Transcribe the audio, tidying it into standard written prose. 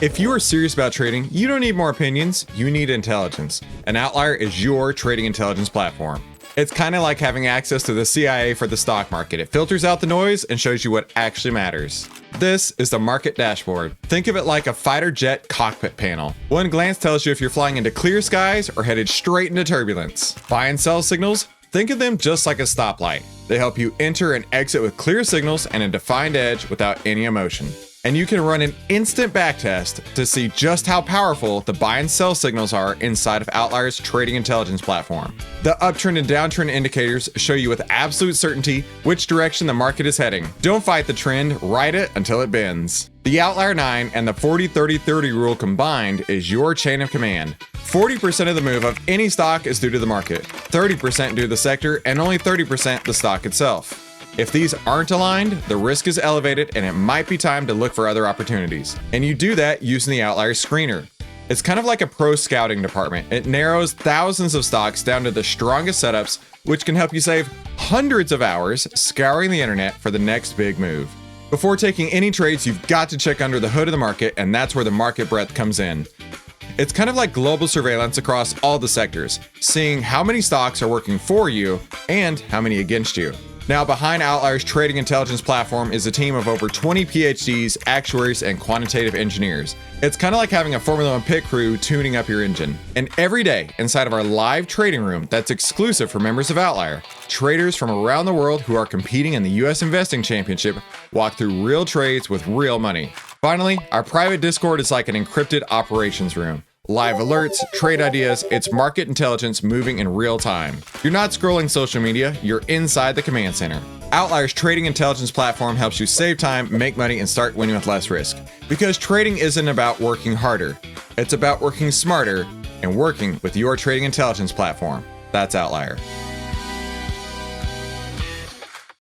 If you are serious about trading, you don't need more opinions, you need intelligence. And OVTLYR is your trading intelligence platform. It's kind of like having access to the CIA for the stock market. It filters out the noise and shows you what actually matters. This is the market dashboard. Think of it like a fighter jet cockpit panel. One glance tells you if you're flying into clear skies or headed straight into turbulence. Buy and sell signals? Think of them just like a stoplight. They help you enter and exit with clear signals and a defined edge without any emotion. And you can run an instant backtest to see just how powerful the buy and sell signals are inside of OVTLYR's trading intelligence platform. The uptrend and downtrend indicators show you with absolute certainty which direction the market is heading. Don't fight the trend, ride it until it bends. The OVTLYR 9 and the 40-30-30 rule combined is your chain of command. 40% of the move of any stock is due to the market, 30% due to the sector, and only 30% the stock itself. If these aren't aligned, the risk is elevated and it might be time to look for other opportunities. And you do that using the OVTLYR screener. It's kind of like a pro scouting department. It narrows thousands of stocks down to the strongest setups, which can help you save hundreds of hours scouring the internet for the next big move. Before taking any trades, you've got to check under the hood of the market, and that's where the market breadth comes in. It's kind of like global surveillance across all the sectors, seeing how many stocks are working for you and how many against you. Now, behind OVTLYR's trading intelligence platform is a team of over 20 PhDs, actuaries, and quantitative engineers. It's kind of like having a Formula One pit crew tuning up your engine. And every day, inside of our live trading room that's exclusive for members of OVTLYR, traders from around the world who are competing in the US Investing Championship walk through real trades with real money. Finally, our private Discord is like an encrypted operations room. Live alerts, trade ideas, it's market intelligence moving in real time. You're not scrolling social media, you're inside the command center. OVTLYR's trading intelligence platform helps you save time, make money, and start winning with less risk. Because trading isn't about working harder, it's about working smarter and working with your trading intelligence platform. That's OVTLYR.